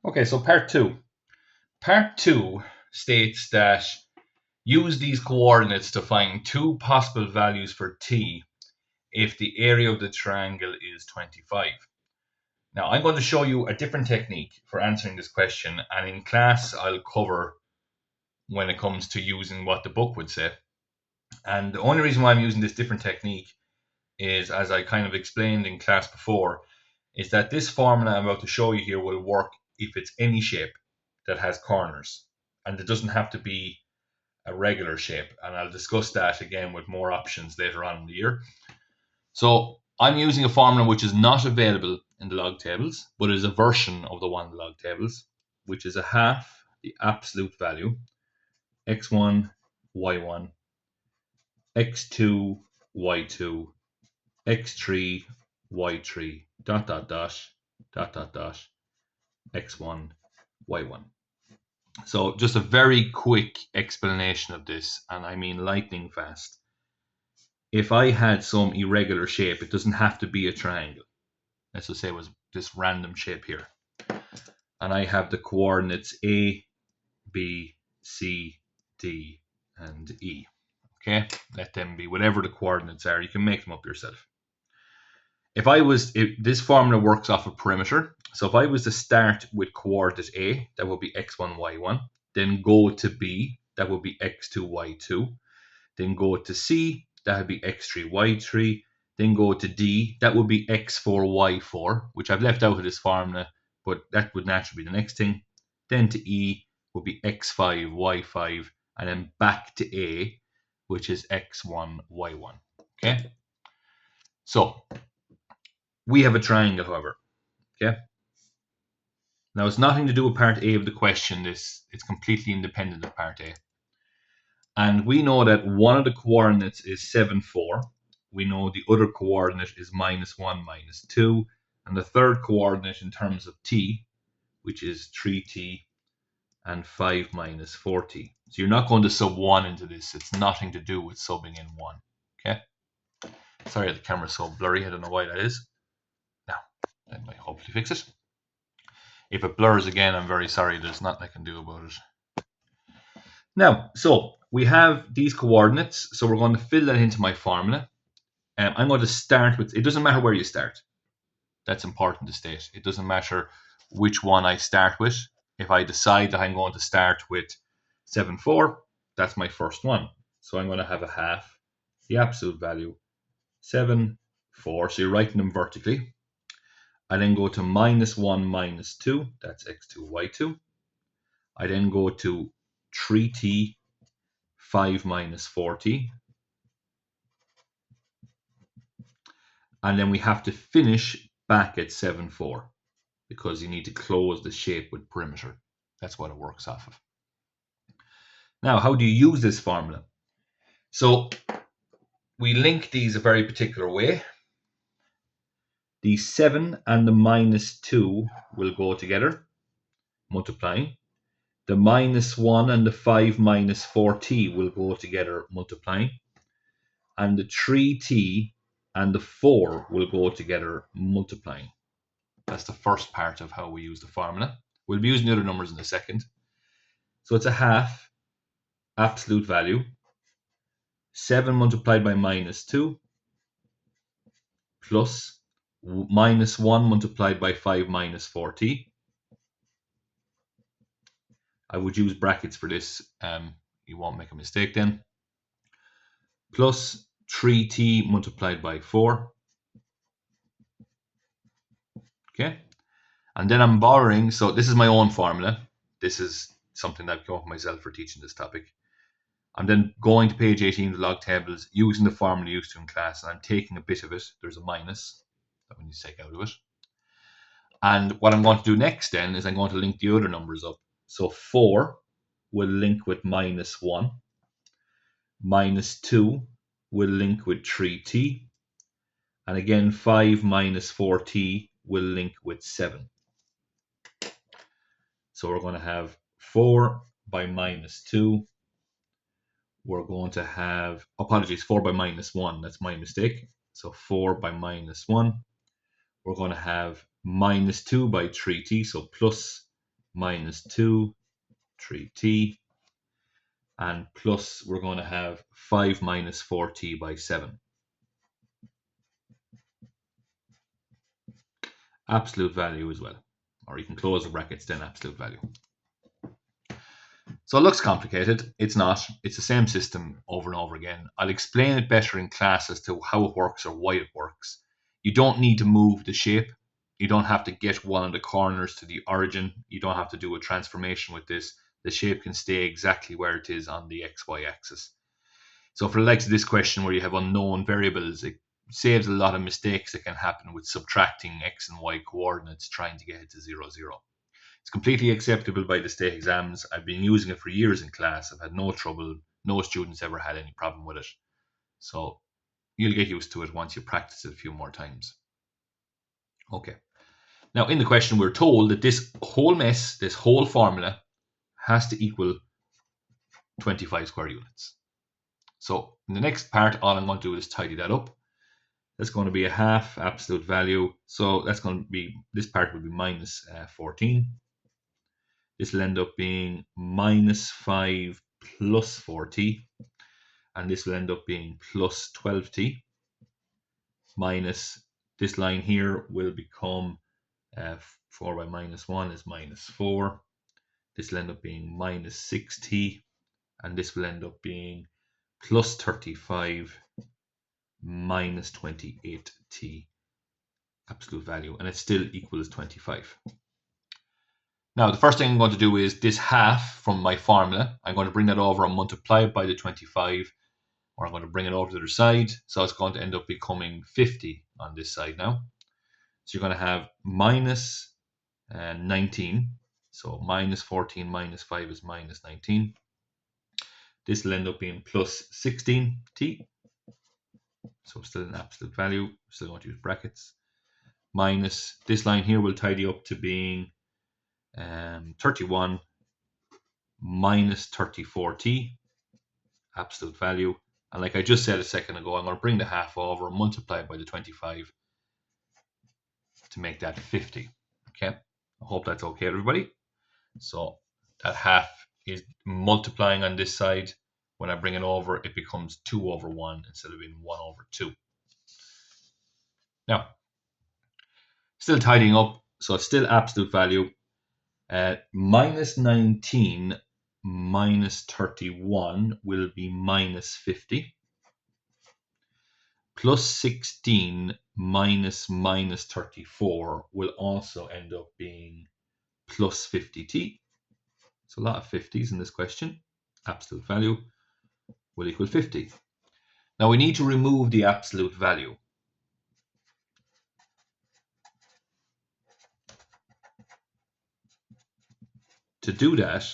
Okay, so part two. Part two states that use these coordinates to find two possible values for t if the area of the triangle is 25. Now, I'm going to show you a different technique for answering this question, and in class, I'll cover when it comes to using what the book would say. And the only reason why I'm using this different technique is, as I kind of explained in class before, is that this formula I'm about to show you here will work if it's any shape that has corners. And it doesn't have to be a regular shape. And I'll discuss that again with more options later on in the year. So I'm using a formula which is not available in the log tables, but is a version of the one in the log tables, which is a half the absolute value, x1, y1, x2, y2, x3, y3, dot, dot, dot, dot, dot, dot, x1, y1. So just a very quick explanation of this, and I mean lightning fast. If I had some irregular shape, it doesn't have to be a triangle. Let's just say it was this random shape here. And I have the coordinates A, B, C, D, and E. Okay, let them be whatever the coordinates are. You can make them up yourself. If this formula works off a perimeter. So if I was to start with coordinate A, that would be x1, y1, then go to B, that would be x2, y2, then go to C, that would be x3, y3, then go to D, that would be x4, y4, which I've left out of this formula, but that would naturally be the next thing. Then to E would be x5, y5, and then back to A, which is x1, y1. Okay? So we have a triangle, however. Okay? Now it's nothing to do with part A of the question. It's completely independent of part A. And we know that one of the coordinates is 7, 4. We know the other coordinate is -1, -2. And the third coordinate in terms of t, which is 3t and 5 -4t. So you're not going to sub 1 into this. It's nothing to do with subbing in 1. Okay? Sorry, the camera's so blurry. I don't know why that is. Now, that might hopefully fix it. If it blurs again, I'm very sorry. There's nothing I can do about it. Now, so we have these coordinates. So we're going to fill that into my formula. I'm going to start with, it doesn't matter where you start. That's important to state. It doesn't matter which one I start with. If I decide that I'm going to start with 7, 4, that's my first one. So I'm going to have a half, the absolute value, 7, 4. So you're writing them vertically. I then go to -1, -2. That's x2, y2. I then go to 3t, 5 -4t. And then we have to finish back at 7, 4 because you need to close the shape with perimeter. That's what it works off of. Now, how do you use this formula? So we link these a very particular way. The 7 and the -2 will go together, multiplying. The -1 and the 5 -4t will go together, multiplying. And the 3t and the 4 will go together, multiplying. That's the first part of how we use the formula. We'll be using the other numbers in a second. So it's a half absolute value, 7 multiplied by -2 plus -1 multiplied by 5 -4t. I would use brackets for this. You won't make a mistake then. Plus 3t multiplied by 4. Okay. And then I'm borrowing. So this is my own formula. This is something that I've come up with myself for teaching this topic. I'm then going to page 18 of the log tables, using the formula used to in class, and I'm taking a bit of it. There's a minus that we need to take out of it. And what I'm going to do next then is I'm going to link the other numbers up. So 4 will link with -1. -2 will link with 3t. And again, 5 -4t will link with 7. So we're going to have 4 by -2. We're going to have, apologies, 4 by -1. That's my mistake. So 4 by -1. We're going to have -2 by 3t, so plus minus 2, 3t, and plus we're going to have 5 minus 4t by 7. Absolute value as well. Or you can close the brackets, then absolute value. So it looks complicated. It's not. It's the same system over and over again. I'll explain it better in class as to how it works or why it works. You don't need to move the shape. You don't have to get one of the corners to the origin. You don't have to do a transformation with this. The shape can stay exactly where it is on the XY axis. So for the likes of this question where you have unknown variables, it saves a lot of mistakes that can happen with subtracting X and Y coordinates trying to get it to 0, 0. It's completely acceptable by the state exams. I've been using it for years in class. I've had no trouble. No students ever had any problem with it. So you'll get used to it once you practice it a few more times. Okay. Now in the question, we're told that this whole mess, this whole formula, has to equal 25 square units. So in the next part, all I'm going to do is tidy that up. That's going to be a half absolute value. So that's going to be, this part will be minus 14. This will end up being minus 5 plus 4t, and this will end up being plus 12t, minus this line here will become 4 by minus 1 is minus 4. This will end up being minus 6t, and this will end up being plus 35 minus 28t absolute value, and it still equals 25. Now, the first thing I'm going to do is this half from my formula. I'm going to bring that over and multiply it by the 25, or I'm going to bring it over to the other side. So it's going to end up becoming 50 on this side now. So you're going to have minus 19. So minus 14 minus 5 is minus 19. This will end up being plus 16t. So still an absolute value. Still going to use brackets. Minus this line here will tidy up to being 31 minus 34t absolute value, and like I just said a second ago, I'm going to bring the half over and multiply by the 25 to make that 50. Okay, I hope that's okay, everybody. So that half is multiplying on this side. When I bring it over, it becomes 2 over 1 instead of being 1 over 2. Now, still tidying up, so it's still absolute value. Minus 19 minus 31 will be minus 50. Plus 16 minus minus 34 will also end up being plus 50t. So a lot of 50s in this question. Absolute value will equal 50. Now we need to remove the absolute value. To do that,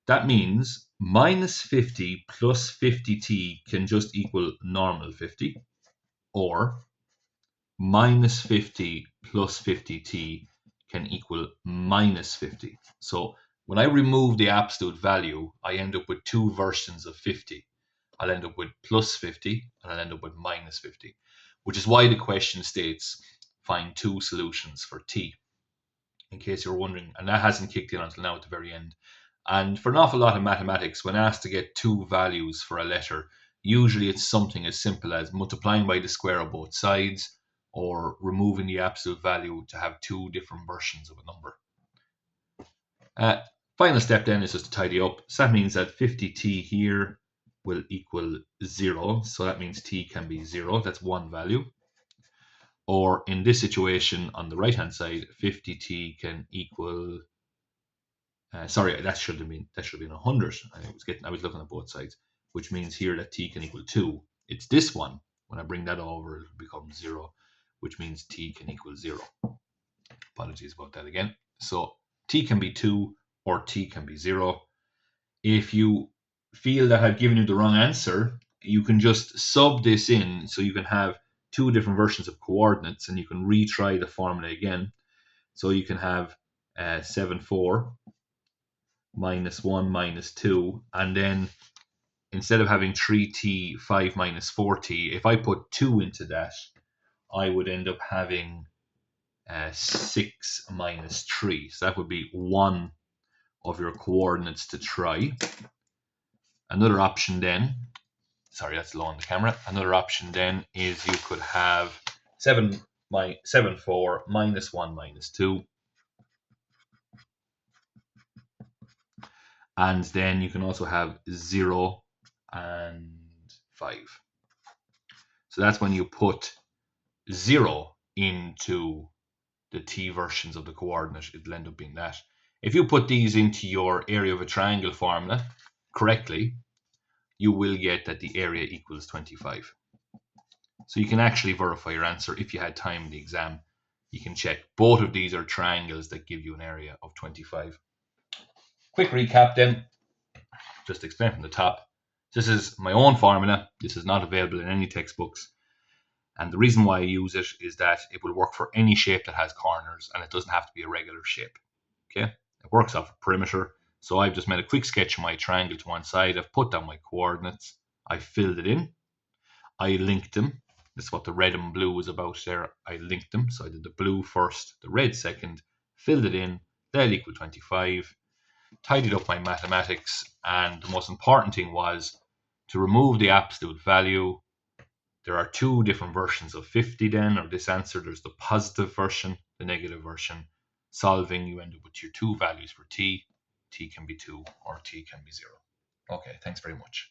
that means minus 50 plus 50t can just equal normal 50, or minus 50 plus 50t can equal minus 50. So when I remove the absolute value, I end up with two versions of 50. I'll end up with plus 50 and I'll end up with minus 50, which is why the question states find two solutions for t, in case you're wondering, and that hasn't kicked in until now at the very end. And for an awful lot of mathematics, when asked to get two values for a letter, usually it's something as simple as multiplying by the square of both sides, or removing the absolute value to have two different versions of a number. Final step then is just to tidy up. So that means that 50t here will equal 0. So that means t can be 0. That's one value. Or in this situation on the right hand side, 50t can equal sorry, that should have been 100. I was looking at both sides, which means here that t can equal 2. It's this one. When I bring that over, it'll become 0, which means t can equal 0. Apologies about that again. So t can be 2 or t can be 0. If you feel that I've given you the wrong answer, you can just sub this in, so you can have two different versions of coordinates, and you can retry the formula again. So you can have 7, 4 minus 1 minus 2, and then instead of having 3t 5 minus 4t, if I put 2 into that, I would end up having 6 minus 3. So that would be one of your coordinates to try. Another option then, sorry, that's low on the camera. Another option then is you could have 7, 4 minus 1 minus 2. And then you can also have 0 and 5. So that's when you put 0 into the t versions of the coordinate, it'll end up being that. If you put these into your area of a triangle formula correctly, you will get that the area equals 25. So you can actually verify your answer if you had time in the exam. You can check both of these are triangles that give you an area of 25. Quick recap then, just to explain from the top. This is my own formula. This is not available in any textbooks. And the reason why I use it is that it will work for any shape that has corners, and it doesn't have to be a regular shape. Okay, it works off a perimeter. So I've just made a quick sketch of my triangle to one side. I've put down my coordinates. I filled it in. I linked them. That's what the red and blue was about there. I linked them. So I did the blue first, the red second, filled it in. They'll equal 25. Tidied up my mathematics. And the most important thing was to remove the absolute value. There are two different versions of 50 then, or this answer. There's the positive version, the negative version. Solving, you end up with your two values for t. T can be 2 or t can be 0. Okay, thanks very much.